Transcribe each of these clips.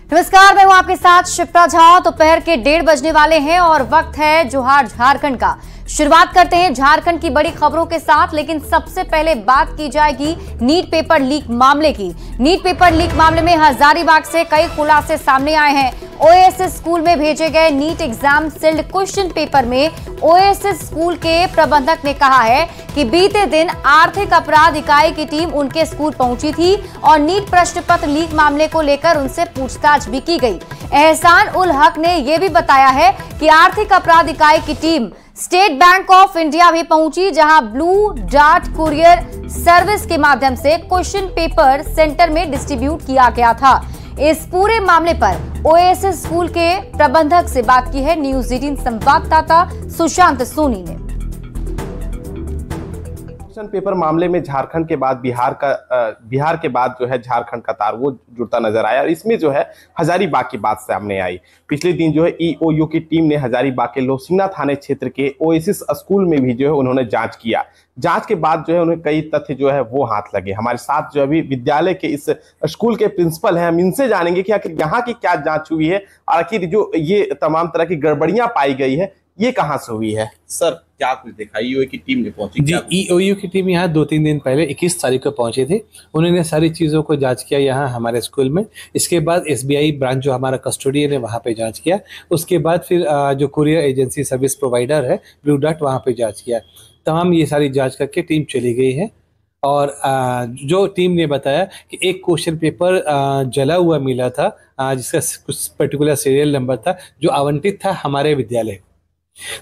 नमस्कार, मैं हूं आपके साथ शिप्रा झा। दोपहर के 1:30 बजने वाले हैं और वक्त है जोहार झारखंड का। शुरुआत करते हैं झारखंड की बड़ी खबरों के साथ, लेकिन सबसे पहले बात की जाएगी नीट पेपर लीक मामले की। नीट पेपर लीक मामले में हजारीबाग से कई खुलासे सामने आए हैं। ओएसएस स्कूल में भेजे गए NEET exam sealed question paper में ओएसएस स्कूल के प्रबंधक ने कहा है कि बीते दिन आर्थिक अपराध इकाई की टीम उनके स्कूल पहुंची थी और नीट प्रश्न पत्र लीक मामले को लेकर उनसे पूछताछ भी की गई। एहसान उल हक ने यह भी बताया है कि आर्थिक अपराध इकाई की team state bank of India भी पहुंची, जहां ब्लू डार्ट कुरियर सर्विस के माध्यम से क्वेश्चन पेपर सेंटर में डिस्ट्रीब्यूट किया गया था। इस पूरे मामले पर ओएसएस स्कूल के प्रबंधक से बात की है न्यूज़ 18 संवाददाता सुशांत सोनी ने। क्वेश्चन पेपर मामले में झारखंड के बाद बिहार के बाद जो है झारखंड का तार वो जुड़ता नजर आया और इसमें जो है हजारीबाग की बात सामने आई। पिछले दिन जो है ईओयू की टीम ने हजारीबाग के लोसीना थाने क्षेत्र के ओएसएस स्कूल में भी जो है उन्होंने जांच किया। जांच के बाद जो है उन्हें कई तथ्य जो है वो हाथ लगे। हमारे साथ जो अभी विद्यालय के इस स्कूल के प्रिंसिपल हैं, हम इनसे जानेंगे कि आखिर यहाँ की क्या जांच हुई है, आखिर जो ये तमाम तरह की गड़बड़ियां पाई गई है ये कहाँ से हुई है। सर, क्या कुछ देखा? ईओयू की टीम ने पहुंची जी, ईओयू की टीम यहाँ 2-3 दिन पहले 21 तारीख को पहुंची थी। उन्होंने सारी चीज़ों को जांच किया यहाँ हमारे स्कूल में। इसके बाद एसबीआई ब्रांच जो हमारा कस्टोडियन है वहाँ पे जांच किया। उसके बाद फिर जो कुरियर एजेंसी सर्विस प्रोवाइडर है ब्लू डार्ट, वहाँ पे जांच किया। तमाम ये सारी जांच करके टीम चली गई है और जो टीम ने बताया कि एक क्वेश्चन पेपर जला हुआ मिला था जिसका कुछ पर्टिकुलर सीरियल नंबर था जो आवंटित था हमारे विद्यालय।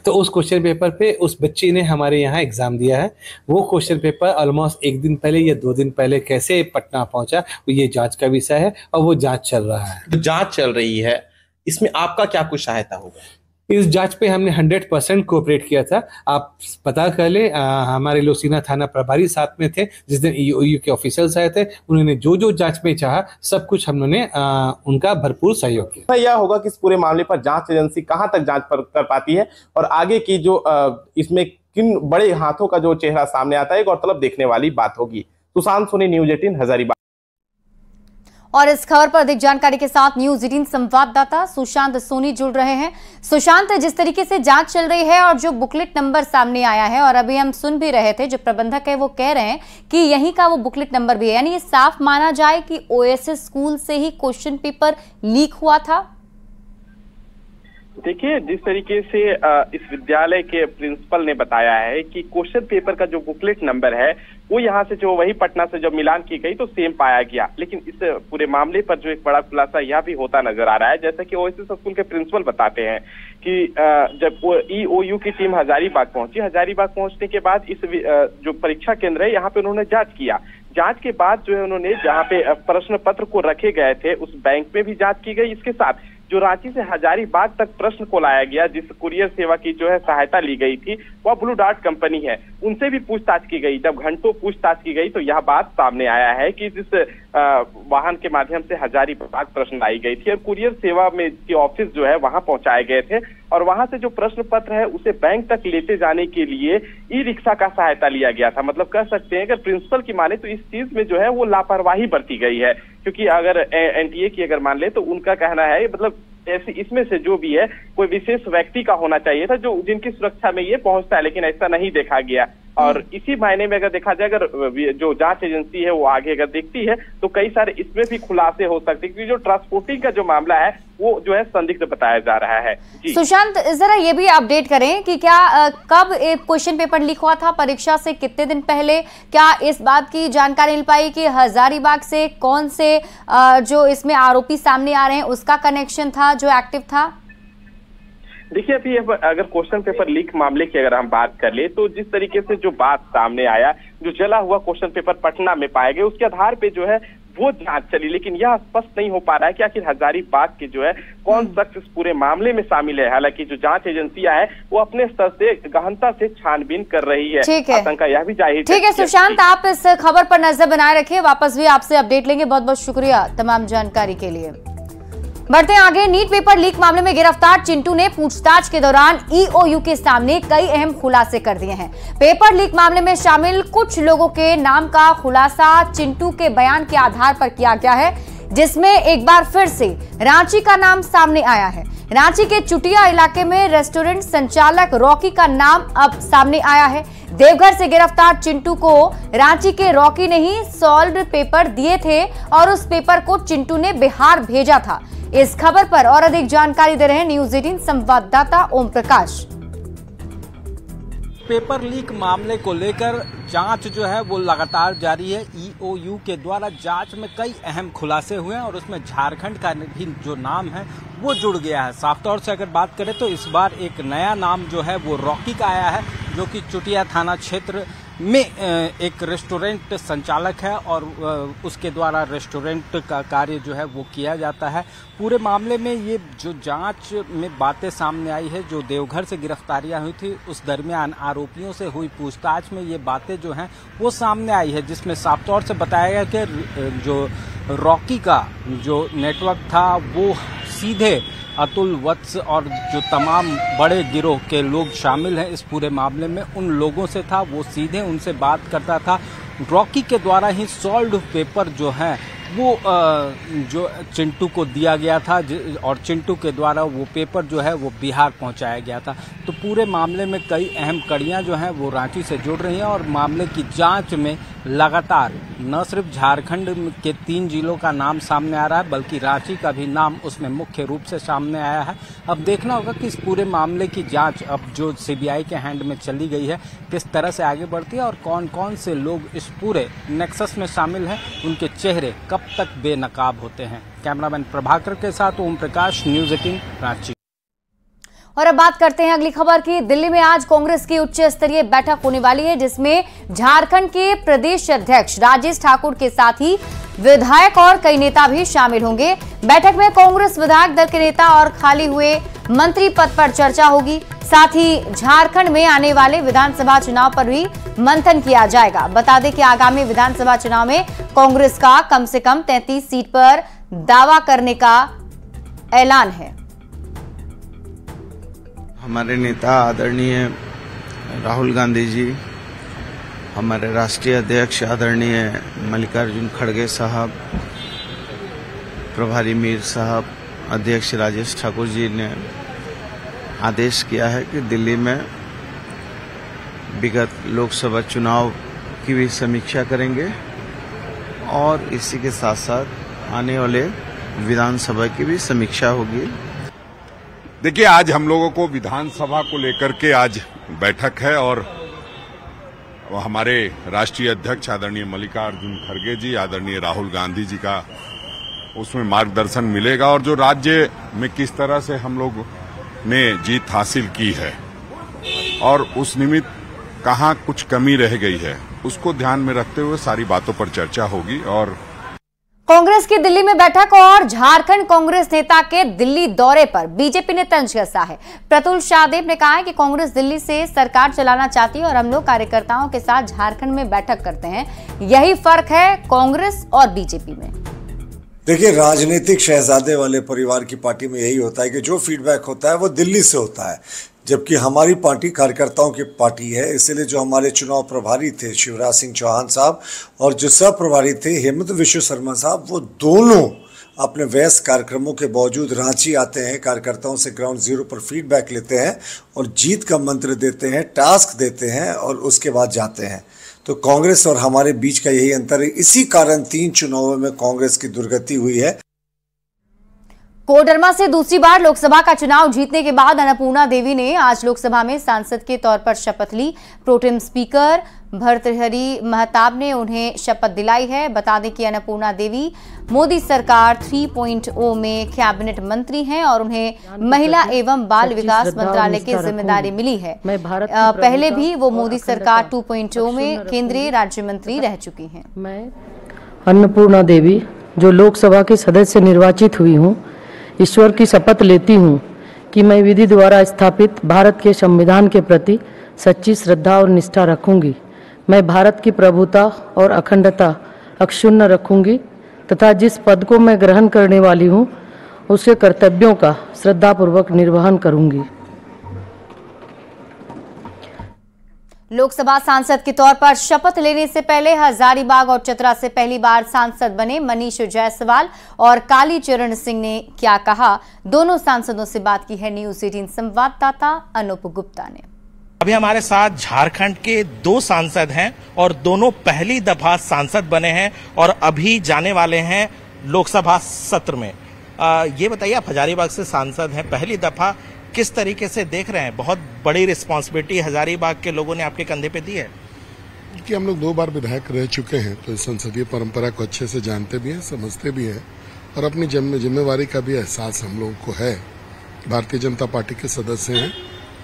तो उस क्वेश्चन पेपर पे उस बच्चे ने हमारे यहाँ एग्जाम दिया है। वो क्वेश्चन पेपर ऑलमोस्ट 1 दिन पहले या 2 दिन पहले कैसे पटना पहुंचा ये जांच का विषय है और वो जांच चल रहा है। तो जांच चल रही है, इसमें आपका क्या कुछ सहायता होगा? इस जांच पे हमने 100% कोऑपरेट किया था। आप पता कर ले, हमारे लोसीना थाना प्रभारी साथ में थे जिस दिन ईओयू के ऑफिसर्स आए थे। उन्होंने जो जो जांच में चाहा सब कुछ हमने उनका भरपूर सहयोग किया। यह होगा कि इस पूरे मामले पर जांच एजेंसी कहां तक जांच कर पाती है और आगे की जो इसमें किन बड़े हाथों का जो चेहरा सामने आता है गौरतलब देखने वाली बात होगी। सुशांत सोनी, न्यूज़ 18 हजारीबाग। और इस खबर पर अधिक जानकारी के साथ न्यूज़ 18 संवाददाता सुशांत सोनी जुड़ रहे हैं। सुशांत, जिस तरीके से जांच चल रही है और जो बुकलेट नंबर सामने आया है और अभी हम सुन भी रहे थे जो प्रबंधक है वो कह रहे हैं कि यहीं का वो बुकलेट नंबर भी है, यानी ये साफ माना जाए कि ओएसएस स्कूल से ही क्वेश्चन पेपर लीक हुआ था। देखिए, जिस तरीके से इस विद्यालय के प्रिंसिपल ने बताया है कि क्वेश्चन पेपर का जो बुकलेट नंबर है वो यहाँ से जो वही पटना से जब मिलान की गई तो सेम पाया गया। लेकिन इस पूरे मामले पर जो एक बड़ा खुलासा यह भी होता नजर आ रहा है, जैसा कि ओएसएस स्कूल के प्रिंसिपल बताते हैं कि जब ईओयू की टीम हजारीबाग पहुंचने के बाद इस जो परीक्षा केंद्र है यहाँ पे उन्होंने जांच किया। जांच के बाद जो है उन्होंने जहाँ पे प्रश्न पत्र को रखे गए थे उस बैंक में भी जांच की गई। इसके साथ जो रांची से हजारीबाग तक प्रश्न को लाया गया, जिस कुरियर सेवा की जो है सहायता ली गई थी वह ब्लू डार्ट कंपनी है, उनसे भी पूछताछ की गई। जब घंटों पूछताछ की गई तो यह बात सामने आया है कि जिस वाहन के माध्यम से हजारीबाग प्रश्न लाई गई थी और कुरियर सेवा में के ऑफिस जो है वहां पहुंचाए गए थे और वहां से जो प्रश्न पत्र है उसे बैंक तक लेते जाने के लिए ई रिक्शा का सहायता लिया गया था। मतलब कह सकते हैं अगर प्रिंसिपल की माने तो इस चीज में जो है वो लापरवाही बरती गई है, क्योंकि अगर एनटीए की अगर मान ले तो उनका कहना है मतलब ऐसे इसमें से जो भी है कोई विशेष व्यक्ति का होना चाहिए था जो जिनकी सुरक्षा में ये पहुंचता है, लेकिन ऐसा नहीं देखा गया। और इसी मायने में अगर देखा जाए, अगर जो जांच एजेंसी है वो आगे अगर देखती है तो कई सारे इसमें भी खुलासे हो सकते हैं, क्योंकि जो ट्रांसपोर्टिंग का जो मामला है वो जो है संदिग्ध बताया जा रहा है। जी सुशांत, जरा ये भी अपडेट करें कि क्या कब क्वेश्चन पेपर लीक हुआ था, परीक्षा से कितने दिन पहले? क्या इस बात की जानकारी मिल पाई कि हजारीबाग से कौन से जो इसमें आरोपी सामने आ रहे हैं उसका कनेक्शन था जो एक्टिव था? देखिए, अभी अगर क्वेश्चन पेपर लीक मामले की अगर हम बात कर ले तो जिस तरीके से जो बात सामने आया, जो जला हुआ क्वेश्चन पेपर पटना में पाए गए उसके आधार पे जो है वो जांच चली, लेकिन यह स्पष्ट नहीं हो पा रहा है कि आखिर हजारीबाग के जो है कौन शख्स इस पूरे मामले में शामिल है। हालांकि जो जांच एजेंसियां है वो अपने स्तर से गहनता से छानबीन कर रही है। आशंका यह भी जाहिर है। ठीक है सुशांत, आप इस खबर पर नजर बनाए रखिए, वापस भी आपसे अपडेट लेंगे। बहुत बहुत शुक्रिया तमाम जानकारी के लिए। बढ़ते आगे, नीट पेपर लीक मामले में गिरफ्तार चिंटू ने पूछताछ के दौरान ईओयू के सामने कई अहम खुलासे कर दिए हैं। पेपर लीक मामले में शामिल कुछ लोगों के नाम का खुलासा चिंटू के बयान के आधार पर किया गया है। जिसमें एक बार फिर से रांची का नाम सामने आया है। रांची के चुटिया इलाके में रेस्टोरेंट संचालक रॉकी का नाम अब सामने आया है। देवघर से गिरफ्तार चिंटू को रांची के रॉकी ने ही सॉल्व पेपर दिए थे और उस पेपर को चिंटू ने बिहार भेजा था। इस खबर पर और अधिक जानकारी दे रहे हैं न्यूज़ 18 संवाददाता ओम प्रकाश। पेपर लीक मामले को लेकर जांच जो है वो लगातार जारी है। ईओयू के द्वारा जांच में कई अहम खुलासे हुए हैं और उसमें झारखंड का भी जो नाम है वो जुड़ गया है। साफ तौर से अगर बात करें तो इस बार एक नया नाम जो है वो रॉकी का आया है, जो कि चुटिया थाना क्षेत्र में एक रेस्टोरेंट संचालक है और उसके द्वारा रेस्टोरेंट का कार्य जो है वो किया जाता है। पूरे मामले में ये जो जांच में बातें सामने आई है, जो देवघर से गिरफ्तारियां हुई थी उस दरमियान आरोपियों से हुई पूछताछ में ये बातें जो हैं वो सामने आई है, जिसमें साफ तौर से बताया गया कि जो रॉकी का जो नेटवर्क था वो सीधे अतुल वत्स और जो तमाम बड़े गिरोह के लोग शामिल हैं इस पूरे मामले में, उन लोगों से था। वो सीधे उनसे बात करता था। रॉकी के द्वारा ही सॉल्व पेपर जो है वो जो चिंटू को दिया गया था और चिंटू के द्वारा वो पेपर जो है वो बिहार पहुंचाया गया था। तो पूरे मामले में कई अहम कड़ियां जो हैं वो रांची से जुड़ रही हैं और मामले की जांच में लगातार न सिर्फ झारखंड के 3 जिलों का नाम सामने आ रहा है, बल्कि रांची का भी नाम उसमें मुख्य रूप से सामने आया है। अब देखना होगा कि इस पूरे मामले की जांच अब जो सीबीआई के हैंड में चली गई है किस तरह से आगे बढ़ती है और कौन कौन से लोग इस पूरे नेक्सस में शामिल हैं, उनके चेहरे कब तक बेनकाब होते हैं। कैमरामैन प्रभाकर के साथ ओम प्रकाश, न्यूज़ 18 रांची। और अब बात करते हैं अगली खबर की। दिल्ली में आज कांग्रेस की उच्च स्तरीय बैठक होने वाली है, जिसमें झारखंड के प्रदेश अध्यक्ष राजेश ठाकुर के साथ ही विधायक और कई नेता भी शामिल होंगे। बैठक में कांग्रेस विधायक दल के नेता और खाली हुए मंत्री पद पर चर्चा होगी। साथ ही झारखंड में आने वाले विधानसभा चुनाव पर भी मंथन किया जाएगा। बता दें कि आगामी विधानसभा चुनाव में कांग्रेस का कम से कम 33 सीट पर दावा करने का ऐलान है। हमारे नेता आदरणीय राहुल गांधी जी, हमारे राष्ट्रीय अध्यक्ष आदरणीय मल्लिकार्जुन खड़गे साहब, प्रभारी मीर साहब, अध्यक्ष राजेश ठाकुर जी ने आदेश किया है कि दिल्ली में विगत लोकसभा चुनाव की भी समीक्षा करेंगे और इसी के साथ साथ आने वाले विधानसभा की भी समीक्षा होगी। देखिए, आज हम लोगों को विधानसभा को लेकर के आज बैठक है और हमारे राष्ट्रीय अध्यक्ष आदरणीय मल्लिकार्जुन खड़गे जी, आदरणीय राहुल गांधी जी का उसमें मार्गदर्शन मिलेगा और जो राज्य में किस तरह से हम लोग ने जीत हासिल की है और उस निमित्त कहाँ कुछ कमी रह गई है उसको ध्यान में रखते हुए सारी बातों पर चर्चा होगी। और कांग्रेस की दिल्ली में बैठक और झारखंड कांग्रेस नेता के दिल्ली दौरे पर बीजेपी ने तंज कसा है। प्रतुल शाहदेव ने कहा है कि कांग्रेस दिल्ली से सरकार चलाना चाहती है और हम लोग कार्यकर्ताओं के साथ झारखंड में बैठक करते हैं। यही फर्क है कांग्रेस और बीजेपी में। देखिए, राजनीतिक शहजादे वाले परिवार की पार्टी में यही होता है कि जो फीडबैक होता है वो दिल्ली से होता है, जबकि हमारी पार्टी कार्यकर्ताओं की पार्टी है। इसलिए जो हमारे चुनाव प्रभारी थे शिवराज सिंह चौहान साहब और जो सह प्रभारी थे हेमंत विश्व शर्मा साहब, वो दोनों अपने व्यस्त कार्यक्रमों के बावजूद रांची आते हैं, कार्यकर्ताओं से ग्राउंड जीरो पर फीडबैक लेते हैं और जीत का मंत्र देते हैं, टास्क देते हैं और उसके बाद जाते हैं। तो कांग्रेस और हमारे बीच का यही अंतर है। इसी कारण 3 चुनावों में कांग्रेस की दुर्गति हुई है। कोडरमा से दूसरी बार लोकसभा का चुनाव जीतने के बाद अन्नपूर्णा देवी ने आज लोकसभा में सांसद के तौर पर शपथ ली। प्रोटेम स्पीकर भर्तृहरि महताब ने उन्हें शपथ दिलाई है। बता दें कि अन्नपूर्णा देवी मोदी सरकार 3.0 में कैबिनेट मंत्री हैं और उन्हें महिला एवं बाल विकास मंत्रालय की जिम्मेदारी मिली है। पहले भी वो मोदी सरकार 2.0 में केंद्रीय राज्य मंत्री रह चुकी हैं। मैं अन्नपूर्णा देवी जो लोकसभा की सदस्य निर्वाचित हुई हूँ, ईश्वर की शपथ लेती हूँ कि मैं विधि द्वारा स्थापित भारत के संविधान के प्रति सच्ची श्रद्धा और निष्ठा रखूंगी। मैं भारत की प्रभुता और अखंडता अक्षुण्ण रखूंगी तथा जिस पद को मैं ग्रहण करने वाली हूँ उसके कर्तव्यों का श्रद्धापूर्वक निर्वहन करूंगी। लोकसभा सांसद के तौर पर शपथ लेने से पहले हजारीबाग और चतरा से पहली बार सांसद बने मनीष जायसवाल और कालीचरण सिंह ने क्या कहा, दोनों सांसदों से बात की है न्यूज 18 संवाददाता अनूप गुप्ता ने। अभी हमारे साथ झारखंड के 2 सांसद हैं और दोनों पहली दफा सांसद बने हैं और अभी जाने वाले हैं लोकसभा सत्र में। ये बताइए, आप हजारीबाग से सांसद हैं, पहली दफा किस तरीके से देख रहे हैं? बहुत बड़ी रिस्पांसिबिलिटी हजारीबाग के लोगों ने आपके कंधे पे दी है। कि हम लोग 2 बार विधायक रह चुके हैं, तो इस संसदीय परंपरा को अच्छे से जानते भी हैं, समझते भी हैं और अपनी जिम्मेवारी का भी एहसास हम लोगों को है। भारतीय जनता पार्टी के सदस्य हैं,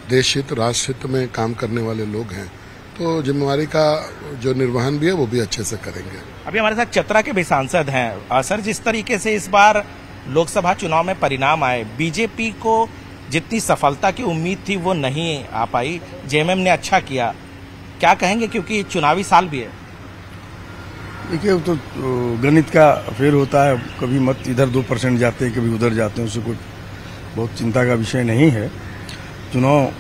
देश हित राष्ट्र हित में काम करने वाले लोग हैं, तो जिम्मेवारी का जो निर्वहन भी है वो भी अच्छे से करेंगे। अभी हमारे साथ चतरा के भी सांसद हैं। सर, जिस तरीके से इस बार लोकसभा चुनाव में परिणाम आए, बीजेपी को जितनी सफलता की उम्मीद थी वो नहीं आ पाई, जेएमएम ने अच्छा किया, क्या कहेंगे? क्योंकि चुनावी साल भी है। देखिए, तो गणित का फेर होता है, कभी मत इधर 2% जाते हैं, कभी उधर जाते हैं, उससे कोई बहुत चिंता का विषय नहीं है। चुनाव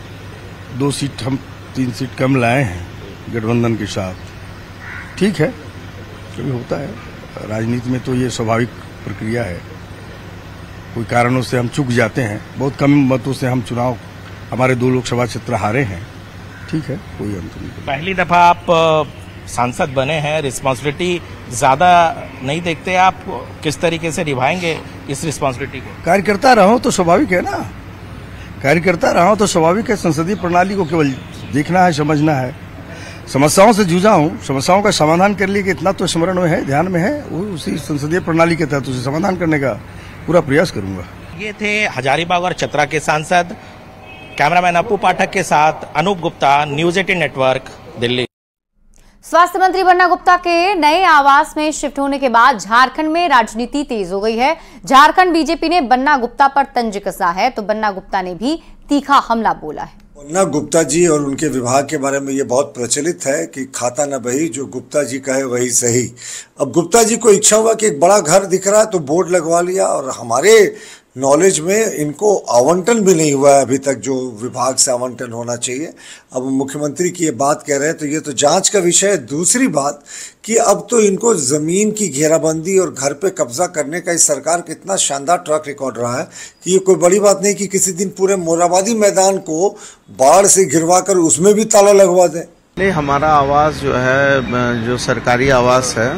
2 सीट हम 3 सीट कम लाए हैं गठबंधन के साथ, ठीक है, कभी होता है राजनीति में, तो ये स्वाभाविक प्रक्रिया है। कोई कारणों से हम चूक जाते हैं, बहुत कम मतों से हम चुनाव, हमारे 2 लोकसभा क्षेत्र हारे हैं, ठीक है, कोई अंतर नहीं। पहली दफा आप सांसद बने हैं, रिस्पांसिबिलिटी ज्यादा नहीं देखते आप? किस तरीके से निभाएंगे इस रिस्पांसिबिलिटी को? कार्यकर्ता रहो तो स्वाभाविक है ना, कार्यकर्ता रहो तो स्वाभाविक है। संसदीय प्रणाली को केवल देखना है, समझना है। समस्याओं से जूझा हूँ, समस्याओं का समाधान कर लिए कि इतना तो स्मरण में है, ध्यान में है, वो उसी संसदीय प्रणाली के तहत उसे समाधान करने का पूरा प्रयास करूंगा। ये थे हजारीबाग और चतरा के सांसद। कैमरामैन अपू पाठक के साथ अनूप गुप्ता, न्यूज 18 नेटवर्क, दिल्ली। स्वास्थ्य मंत्री बन्ना गुप्ता के नए आवास में शिफ्ट होने के बाद झारखंड में राजनीति तेज हो गई है। झारखंड बीजेपी ने बन्ना गुप्ता पर तंज कसा है, तो बन्ना गुप्ता ने भी तीखा हमला बोला है। बन्ना गुप्ता जी और उनके विभाग के बारे में ये बहुत प्रचलित है कि खाता न बही, जो गुप्ता जी कहे वही सही। अब गुप्ता जी को इच्छा हुआ कि एक बड़ा घर दिख रहा है तो बोर्ड लगवा लिया, और हमारे नॉलेज में इनको आवंटन भी नहीं हुआ है अभी तक, जो विभाग से आवंटन होना चाहिए। अब मुख्यमंत्री की ये बात कह रहे हैं तो ये तो जांच का विषय है। दूसरी बात कि अब तो इनको ज़मीन की घेराबंदी और घर पे कब्जा करने का इस सरकार का इतना शानदार ट्रैक रिकॉर्ड रहा है कि ये कोई बड़ी बात नहीं कि किसी दिन पूरे मोराबादी मैदान को बाढ़ से घिरवा कर उसमें भी ताला लगवा दें। हमारा आवास जो है, जो सरकारी आवास है,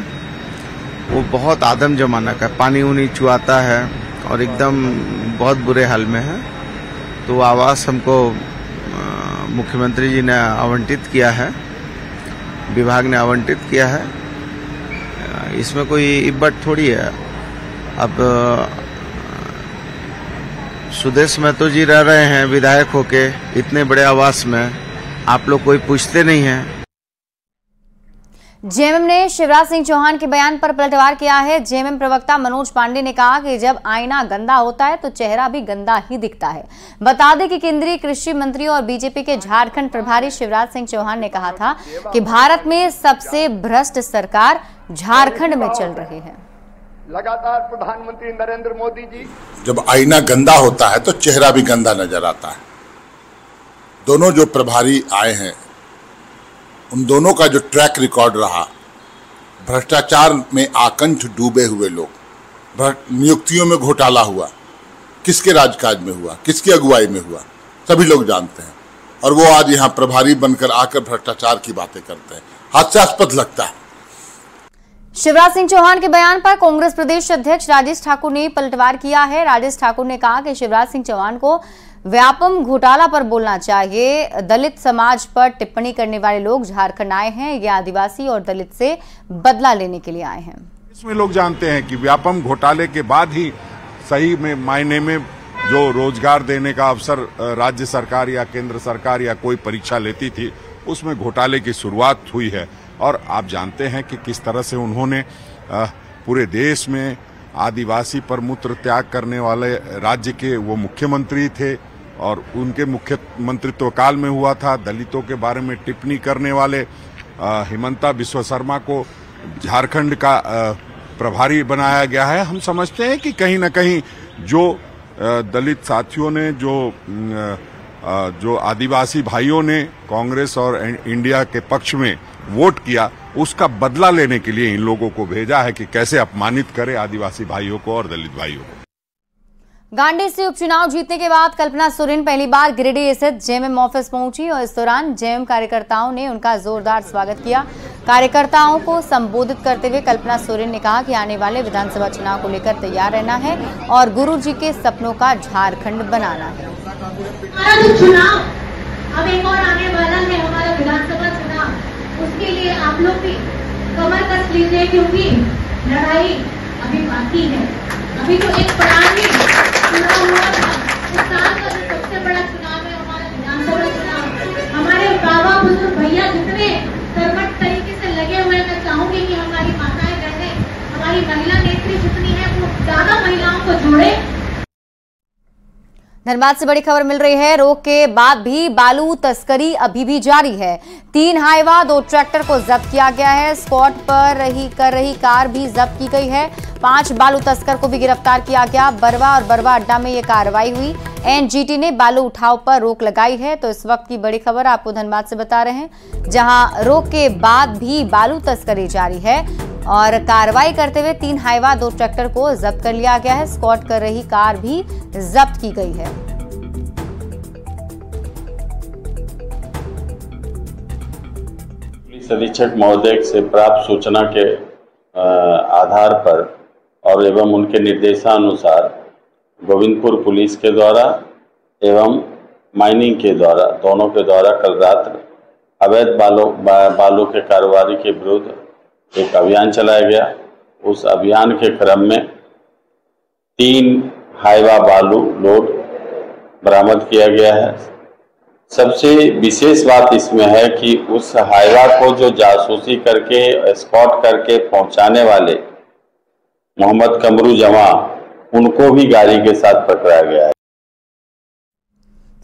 वो बहुत आदम जमाना का, पानी उनी चुआता है और एकदम बहुत बुरे हाल में है। तो आवास हमको मुख्यमंत्री जी ने आवंटित किया है, विभाग ने आवंटित किया है, इसमें कोई इब्बत थोड़ी है। अब सुदेश महतो जी रह रहे हैं विधायक होके इतने बड़े आवास में, आप लोग कोई पूछते नहीं हैं। जेएमएम ने शिवराज सिंह चौहान के बयान पर पलटवार किया है। जेएमएम प्रवक्ता मनोज पांडे ने कहा कि जब आईना गंदा होता है तो चेहरा भी गंदा ही दिखता है। बता दें कि केंद्रीय कृषि मंत्री और बीजेपी के झारखंड प्रभारी शिवराज सिंह चौहान ने कहा था कि भारत में सबसे भ्रष्ट सरकार झारखंड में चल रही है। लगातार प्रधानमंत्री नरेंद्र मोदी जी, जब आईना गंदा होता है तो चेहरा भी गंदा नजर आता है। दोनों जो प्रभारी आए हैं, उन दोनों का जो ट्रैक रिकॉर्ड रहा, भ्रष्टाचार में आकंठ डूबे हुए लोग, नियुक्तियों में घोटाला हुआ, किसके राजकाज में हुआ, किसकी अगुवाई में हुआ, सभी लोग जानते हैं। और वो आज यहाँ प्रभारी बनकर आकर भ्रष्टाचार की बातें करते हैं, हास्यास्पद लगता है। शिवराज सिंह चौहान के बयान पर कांग्रेस प्रदेश अध्यक्ष राजेश ठाकुर ने पलटवार किया है। राजेश ठाकुर ने कहा कि शिवराज सिंह चौहान को व्यापम घोटाला पर बोलना चाहिए। दलित समाज पर टिप्पणी करने वाले लोग झारखंड आए हैं, ये आदिवासी और दलित से बदला लेने के लिए आए हैं। इसमें लोग जानते हैं कि व्यापम घोटाले के बाद ही सही में मायने में जो रोजगार देने का अवसर राज्य सरकार या केंद्र सरकार या कोई परीक्षा लेती थी, उसमें घोटाले की शुरुआत हुई है। और आप जानते हैं कि किस तरह से उन्होंने पूरे देश में आदिवासी पर मूत्र त्याग करने वाले राज्य के वो मुख्यमंत्री थे, और उनके मुख्यमंत्रित्व काल में हुआ था दलितों के बारे में टिप्पणी करने वाले हिमंता बिस्वा शर्मा को झारखंड का प्रभारी बनाया गया है। हम समझते हैं कि कहीं न कहीं जो दलित साथियों ने जो जो आदिवासी भाइयों ने कांग्रेस और इंडिया के पक्ष में वोट किया, उसका बदला लेने के लिए इन लोगों को भेजा है कि कैसे अपमानित करे आदिवासी भाइयों को और दलित भाइयों को। गांडी से उपचुनाव जीतने के बाद कल्पना सोरेन पहली बार गिरिडीह स्थित जेएमएम ऑफिस पहुंची और इस दौरान जेएमएम कार्यकर्ताओं ने उनका जोरदार स्वागत किया। कार्यकर्ताओं को संबोधित करते हुए कल्पना सोरेन ने कहा कि आने वाले विधानसभा चुनाव को लेकर तैयार रहना है और गुरु जी के सपनों का झारखंड बनाना है। हमारा जो चुनाव अब एक और आने वाला है, हमारा विधानसभा चुनाव, उसके लिए आप लोग भी कमर कस लीजिए क्योंकि लड़ाई अभी बाकी है। अभी तो एक पड़ाव चुनाव हुआ था, इस साल का जो सबसे बड़ा चुनाव है हमारा विधानसभा चुनाव। हमारे बाबा बुजुर्ग भैया जितने कर्मठ तरीके से लगे हुए, मैं चाहूंगी कि हमारी माताएं बहनें, हमारी महिला नेत्री जितनी है वो ज्यादा महिलाओं को जोड़े। धनबाद से बड़ी खबर मिल रही है। रोक के बाद भी बालू तस्करी अभी भी जारी है। 3 हाईवा 2 ट्रैक्टर को जब्त किया गया है। स्पॉट पर कर रही कार भी जब्त की गई है। 5 बालू तस्कर को भी गिरफ्तार किया गया। बरवा और बरवा अड्डा में ये कार्रवाई हुई। एनजीटी ने बालू उठाव पर रोक लगाई है। तो इस वक्त की बड़ी खबर आपको धनबाद से बता रहे हैं, जहां रोक के बाद भी बालू तस्करी जारी है और कार्रवाई करते हुए 3 हाईवा 2 ट्रैक्टर को जब्त कर लिया गया है। स्कॉट कर रही कार भी जब्त की गई है। पुलिस अधीक्षक महोदय से प्राप्त सूचना के आधार पर और एवं उनके निर्देशानुसार गोविंदपुर पुलिस के द्वारा एवं माइनिंग के द्वारा, दोनों के द्वारा कल रात अवैध बालू के कारोबारी के विरुद्ध एक अभियान चलाया गया। उस अभियान के क्रम में 3 हाईवा बालू लोड बरामद किया गया है। सबसे विशेष बात इसमें है कि उस हाईवा को जो जासूसी करके एस्कॉर्ट करके पहुंचाने वाले मोहम्मद कमरू जमा, उनको भी गाड़ी के साथ पकड़ा गया है।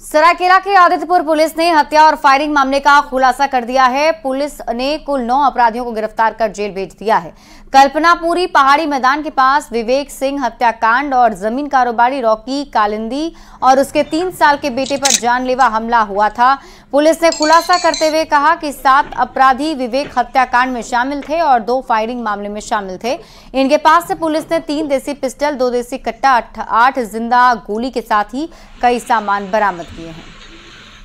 सरायकेला के आदित्यपुर पुलिस ने हत्या और फायरिंग मामले का खुलासा कर दिया है। पुलिस ने कुल 9 अपराधियों को गिरफ्तार कर जेल भेज दिया है। कल्पनापुरी पहाड़ी मैदान के पास विवेक सिंह हत्याकांड और जमीन कारोबारी रॉकी कालिंदी और उसके 3 साल के बेटे पर जानलेवा हमला हुआ था। पुलिस ने खुलासा करते हुए कहा कि 7 अपराधी विवेक हत्याकांड में शामिल थे और 2 फायरिंग मामले में शामिल थे। इनके पास से पुलिस ने 3 देसी पिस्टल, 2 देसी कट्टा, 8 जिंदा गोली के साथ ही कई सामान बरामद किए हैं।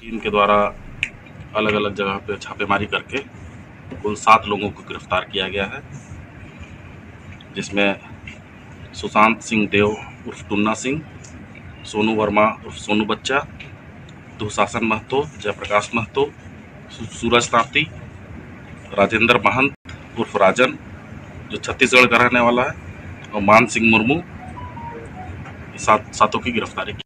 इनके द्वारा अलग अलग जगह पे छापेमारी करके कुल 7 लोगों को गिरफ्तार किया गया है, जिसमें सुशांत सिंह देव उर्फ टुन्ना सिंह, सोनू वर्मा उर्फ सोनू बच्चा, दुशासन महतो, जयप्रकाश महतो, सूरज तांती, राजेंद्र महंत उर्फ राजन जो छत्तीसगढ़ का रहने वाला है, और मान सिंह मुर्मू, 7 की गिरफ्तारी की।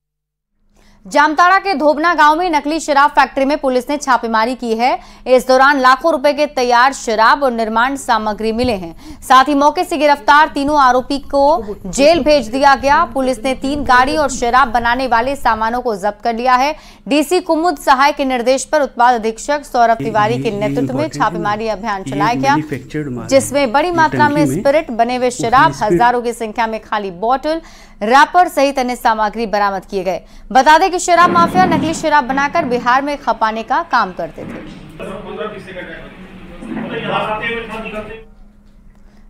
जामताड़ा के धोबना गांव में नकली शराब फैक्ट्री में पुलिस ने छापेमारी की है। इस दौरान लाखों रुपए के तैयार शराब और निर्माण सामग्री मिले हैं। साथ ही मौके से गिरफ्तार तीनों आरोपी को जेल भेज दिया गया। पुलिस ने 3 गाड़ी और शराब बनाने वाले सामानों को जब्त कर लिया है। डीसी कुमुद सहाय के निर्देश पर उत्पाद अधीक्षक सौरभ तिवारी के नेतृत्व में छापेमारी अभियान चलाया गया, जिसमें बड़ी मात्रा में स्पिरिट, बने हुए शराब, हजारों की संख्या में खाली बोतल, रैपर सहित अन्य सामग्री बरामद किए गए। बता दें कि शराब माफिया नकली शराब बनाकर बिहार में खपाने का काम करते थे।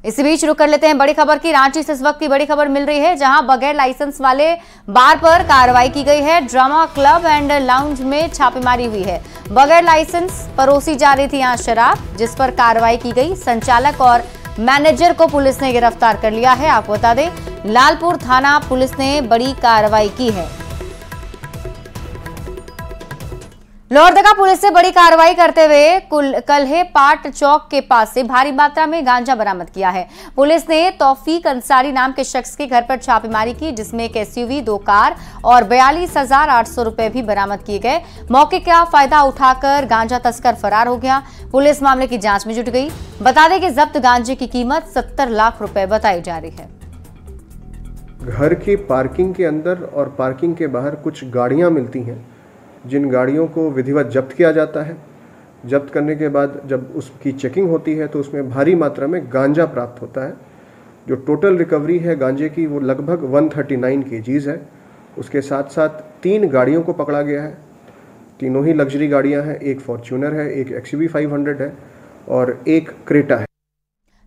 इसी बीच रुक कर लेते हैं बड़ी खबर की। रांची से इस वक्त की बड़ी खबर मिल रही है, जहां बगैर लाइसेंस वाले बार पर कार्रवाई की गई है। ड्रामा क्लब एंड लाउंज में छापेमारी हुई है। बगैर लाइसेंस परोसी जा रही थी यहां शराब, जिस पर कार्रवाई की गई। संचालक और मैनेजर को पुलिस ने गिरफ्तार कर लिया है। आपको बता दें, लालपुर थाना पुलिस ने बड़ी कार्रवाई की है। लोहरदगा पुलिस से बड़ी कार्रवाई करते हुए कल्हे पाट चौक के पास से भारी मात्रा में गांजा बरामद किया है। पुलिस ने तौफीक अंसारी नाम के शख्स के घर पर छापेमारी की, जिसमें एक एसयूवी, 2 कार और 42,800 रुपए भी बरामद किए गए। मौके का फायदा उठाकर गांजा तस्कर फरार हो गया। पुलिस मामले की जांच में जुट गई। बता दें कि जब्त गांजे की कीमत 70 लाख रुपए बताई जा रही है। घर की पार्किंग के अंदर और पार्किंग के बाहर कुछ गाड़ियां मिलती हैं, जिन गाड़ियों को विधिवत जब्त किया जाता है। जब्त करने के बाद जब उसकी चेकिंग होती है तो उसमें भारी मात्रा में गांजा प्राप्त होता है। जो टोटल रिकवरी है गांजे की वो लगभग 139 kgs है। उसके साथ साथ 3 गाड़ियों को पकड़ा गया है। तीनों ही लग्जरी गाड़ियां हैं, एक फॉर्च्यूनर है, एक XUV 500 है और एक क्रेटा है।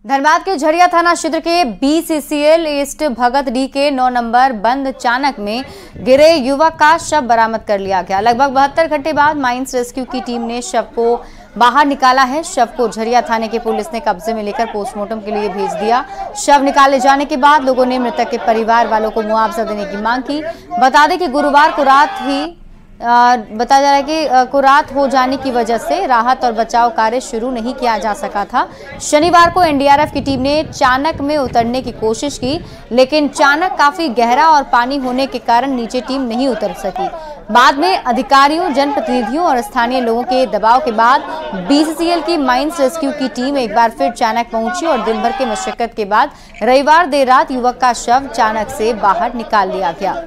धनबाद के झरिया थाना क्षेत्र के BCCL ईस्ट भगत डी के 9 नंबर बंद चाणक में गिरे युवक का शव बरामद कर लिया गया। लगभग 72 घंटे बाद माइंस रेस्क्यू की टीम ने शव को बाहर निकाला है। शव को झरिया थाने की पुलिस ने कब्जे में लेकर पोस्टमार्टम के लिए भेज दिया। शव निकाले जाने के बाद लोगों ने मृतक के परिवार वालों को मुआवजा देने की मांग की। बता दें कि गुरुवार को रात ही बताया जा रहा है कि रात हो जाने की वजह से राहत और बचाव कार्य शुरू नहीं किया जा सका था। शनिवार को NDRF की टीम ने चाणक में उतरने की कोशिश की, लेकिन चाणक काफी गहरा और पानी होने के कारण नीचे टीम नहीं उतर सकी। बाद में अधिकारियों, जनप्रतिनिधियों और स्थानीय लोगों के दबाव के बाद BCCL की माइंस रेस्क्यू की टीम एक बार फिर चाणक पहुंची और दिन भर की मशक्कत के बाद रविवार देर रात युवक का शव चाणक से बाहर निकाल लिया गया।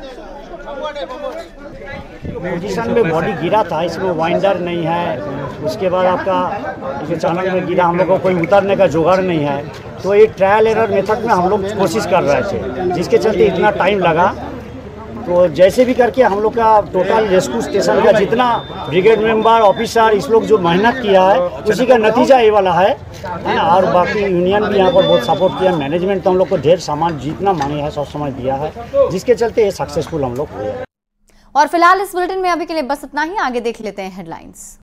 पोजीशन में बॉडी गिरा था, इसमें वाइंडर नहीं है। उसके बाद आपका चाणक में गिरा, हम लोग को कोई उतरने का जुगाड़ नहीं है, तो एक ट्रायल एरर मेथड में हम लोग कोशिश कर रहे थे, जिसके चलते इतना टाइम लगा। तो जैसे भी करके हम लोग का टोटल रेस्क्यू स्टेशन का जितना ब्रिगेड मेंबर, ऑफिसर, इस लोग जो मेहनत किया है उसी का नतीजा ये वाला है। और बाकी यूनियन भी यहाँ पर बहुत सपोर्ट किया, मैनेजमेंट तो हम लोग को ढेर सामान जितना मांगे है सब समय दिया है, जिसके चलते ये सक्सेसफुल हम लोग हुए। और फिलहाल इस बुलेटिन में अभी के लिए बस इतना ही। आगे देख लेते हैं हेडलाइंस।